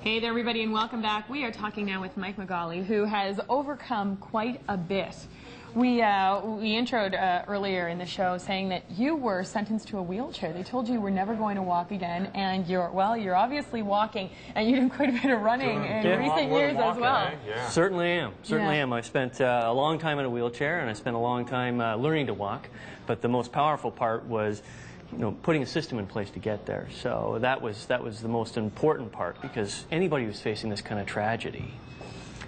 Hey there, everybody, and welcome back. We are talking now with Mike McGauley, who has overcome quite a bit. We introed earlier in the show saying that you were sentenced to a wheelchair. They told you were never going to walk again, and you're obviously walking, and you did quite a bit of running in recent years as well. Yeah. Certainly am. Certainly am. I spent a long time in a wheelchair, and I spent a long time learning to walk. But the most powerful part was, putting a system in place to get there. So that was the most important part, because anybody who's facing this kind of tragedy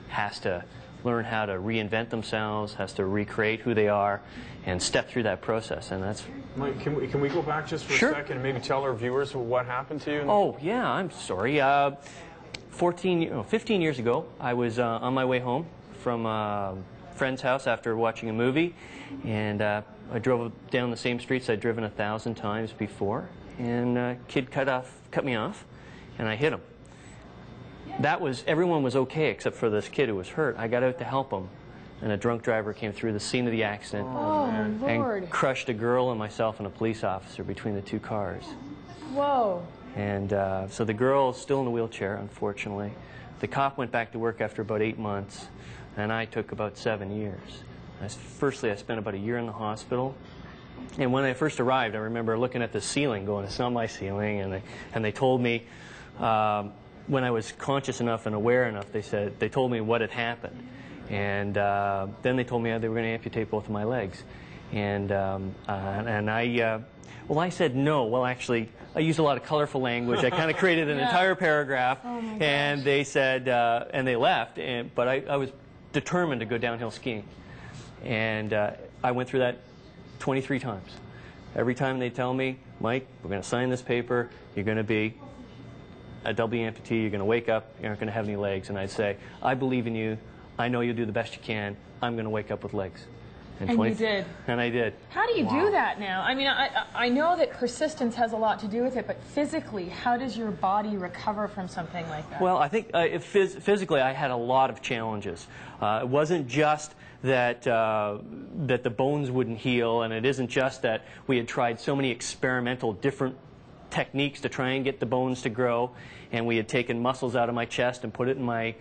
has to learn how to reinvent themselves, has to recreate who they are, and step through that process. And that's... Mike, can we go back just for a second and maybe tell our viewers what happened to you? Oh, yeah, I'm sorry. 15 years ago, I was on my way home from a friend's house after watching a movie, and I drove down the same streets I'd driven 1,000 times before, and a kid cut me off, and I hit him. Everyone was okay except for this kid who was hurt. I got out to help him, and a drunk driver came through the scene of the accident and crushed a girl and myself and a police officer between the two cars. Whoa. And so the girl is still in a wheelchair, unfortunately. The cop went back to work after about 8 months, and I took about 7 years. Firstly, I spent about a year in the hospital. And when I first arrived, I remember looking at the ceiling going, it's not my ceiling. And they told me, when I was conscious enough and aware enough, they told me what had happened. And then they told me they were going to amputate both of my legs. And I said no. Well, actually, I used a lot of colorful language. I kind of created an entire paragraph. Oh my gosh. And they said, and they left. But I was determined to go downhill skiing. And I went through that 23 times. Every time they tell me, Mike, we're going to sign this paper, you're going to be a double amputee, you're going to wake up, you aren't going to have any legs. And I'd say, I believe in you, I know you'll do the best you can, I'm going to wake up with legs. And you did. And I did. How do you do that now? I mean, I know that persistence has a lot to do with it, but physically, how does your body recover from something like that? Well, I think physically I had a lot of challenges. It wasn't just that the bones wouldn't heal, and it isn't just that we had tried so many experimental different techniques to try and get the bones to grow, and we had taken muscles out of my chest and put it in my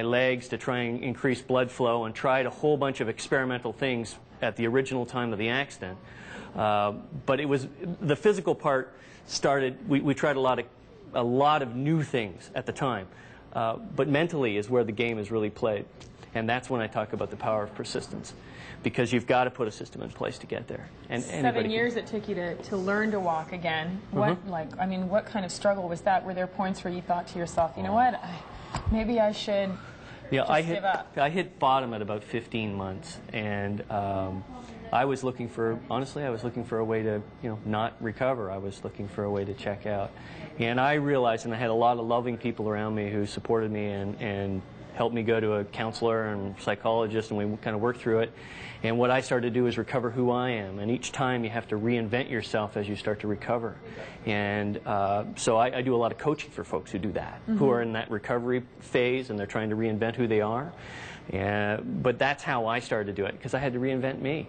legs to try and increase blood flow, and tried a whole bunch of experimental things at the original time of the accident. But it was the physical part started. We tried a lot of new things at the time, but mentally is where the game is really played. And that's when I talk about the power of persistence, because you've got to put a system in place to get there. And 7 years it took you to learn to walk again. What what kind of struggle was that? Were there points where you thought to yourself, you know what, maybe I should give up? I hit bottom at about 15 months, and I was looking for, honestly, I was looking for a way to, not recover. I was looking for a way to check out. And I realized, and I had a lot of loving people around me who supported me and helped me go to a counselor and psychologist, and we kind of worked through it. And what I started to do is recover who I am. And each time you have to reinvent yourself as you start to recover. And so I do a lot of coaching for folks who do that, who are in that recovery phase and they're trying to reinvent who they are. But that's how I started to do it, because I had to reinvent me.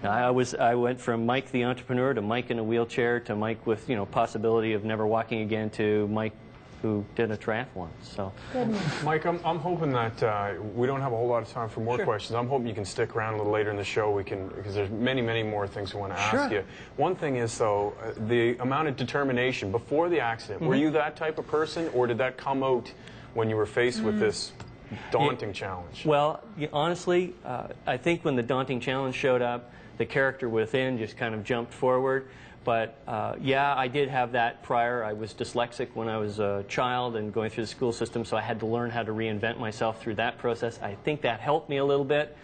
I went from Mike the entrepreneur to Mike in a wheelchair to Mike with possibility of never walking again to Mike who did a triathlon. So, Mike, I'm hoping that we don't have a whole lot of time for more questions. I'm hoping you can stick around a little later in the show. Because there's many more things we want to ask you. One thing is, though, the amount of determination before the accident. Were you that type of person, or did that come out when you were faced with this daunting challenge? Well, honestly, I think when the daunting challenge showed up, the character within just kind of jumped forward. But yeah, I did have that prior. I was dyslexic when I was a child and going through the school system, so I had to learn how to reinvent myself through that process. I think that helped me a little bit,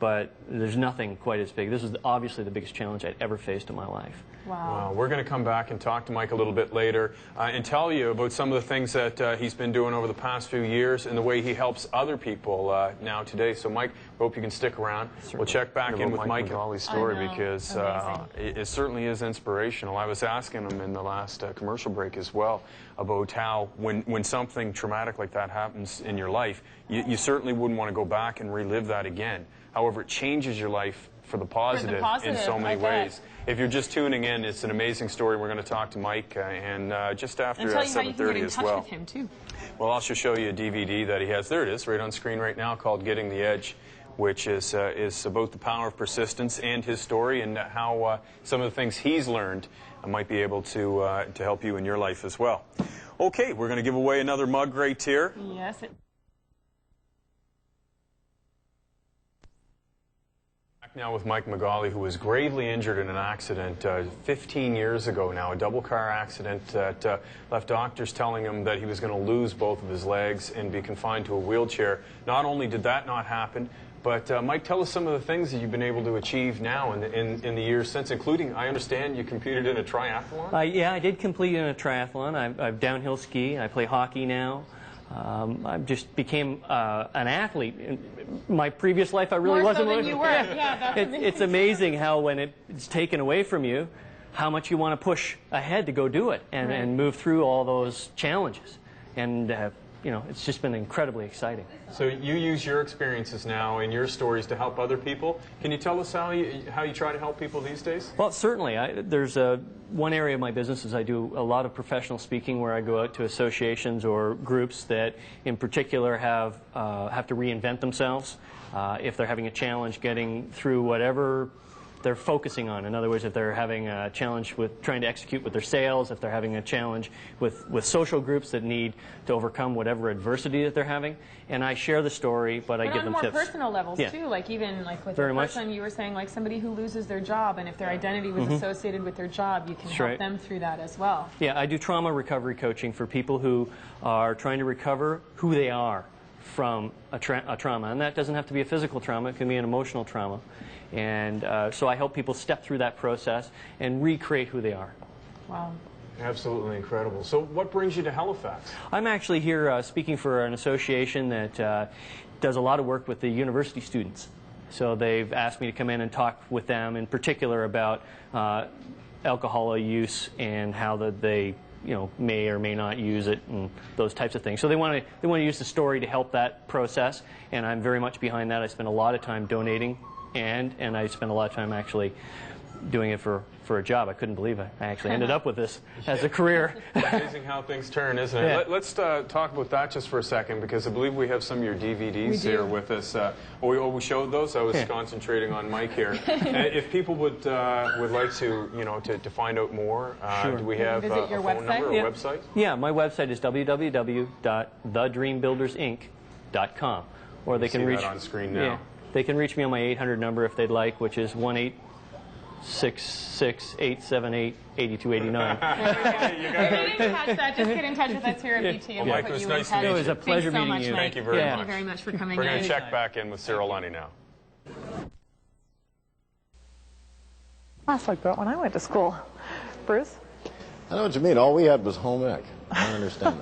but there's nothing quite as big. This was obviously the biggest challenge I'd ever faced in my life. Wow. We're going to come back and talk to Mike a little bit later and tell you about some of the things that he's been doing over the past few years and the way he helps other people now today. So, Mike, hope you can stick around. We'll check back in with Mike McGauley's story, because it certainly is inspirational. I was asking him in the last commercial break as well about how when something traumatic like that happens in your life, you certainly wouldn't want to go back and relive that again. However, it changes your life for the positive in so many ways. If you're just tuning in, it's an amazing story. We're going to talk to Mike and just after 7:30 as well. With him too. Well, I'll also show you a DVD that he has. There it is, right on screen right now, called Getting the Edge, which is about the power of persistence and his story and how some of the things he's learned might be able to help you in your life as well. Okay, we're going to give away another mug right here. Yes. Back now with Mike McGauley, who was gravely injured in an accident 15 years ago now, a double-car accident that left doctors telling him that he was going to lose both of his legs and be confined to a wheelchair. Not only did that not happen, but Mike, tell us some of the things that you've been able to achieve now in the years since, including, I understand, you competed in a triathlon? Yeah, I did complete in a triathlon. I've downhill ski. I play hockey now. I just became an athlete. In my previous life, I really More wasn't. So than you were. Yeah, it's amazing how when it's taken away from you, how much you want to push ahead to go do it and move through all those challenges. And you know, it's just been incredibly exciting. So you use your experiences now and your stories to help other people. Can you tell us how you try to help people these days? Well, certainly. There's one area of my business is I do a lot of professional speaking where I go out to associations or groups that in particular have to reinvent themselves if they're having a challenge getting through whatever they're focusing on. In other words, if they're having a challenge with trying to execute with their sales, if they're having a challenge with social groups that need to overcome whatever adversity that they're having, and I share the story, but I give them tips. on more personal levels too, like even like with the person you were saying, like somebody who loses their job, and if their identity was associated with their job, you can help them through that as well. Yeah, I do trauma recovery coaching for people who are trying to recover who they are from a trauma, and that doesn't have to be a physical trauma, it can be an emotional trauma. And so I help people step through that process and recreate who they are. Wow. Absolutely incredible. So what brings you to Halifax? I'm actually here speaking for an association that does a lot of work with the university students. So they've asked me to come in and talk with them in particular about alcohol use and how they may or may not use it and those types of things. So they want to use the story to help that process, and I'm very much behind that. I spend a lot of time donating and I spend a lot of time actually doing it for a job. I couldn't believe it. I actually ended up with this as a career. Amazing how things turn, isn't it? Yeah. Let's talk about that just for a second, because I believe we have some of your DVDs here with us. We showed those. I was concentrating on Mike here. If people would like to, to find out more, do we have a phone number or website? Yeah, my website is www.thedreambuildersinc.com, or they can reach that on screen now. Yeah, they can reach me on my 800 number if they'd like, which is 1-866-878-8289. If you didn't catch that, just get in touch with us here at BT. Well, Mike, it was nice to meet you. It was a pleasure meeting you. Thank you very much. Thank you very much for coming in. We're going to check back in with Cyril Lundy now. That's like that when I went to school. Bruce? I know what you mean. All we had was home ec. I don't understand that.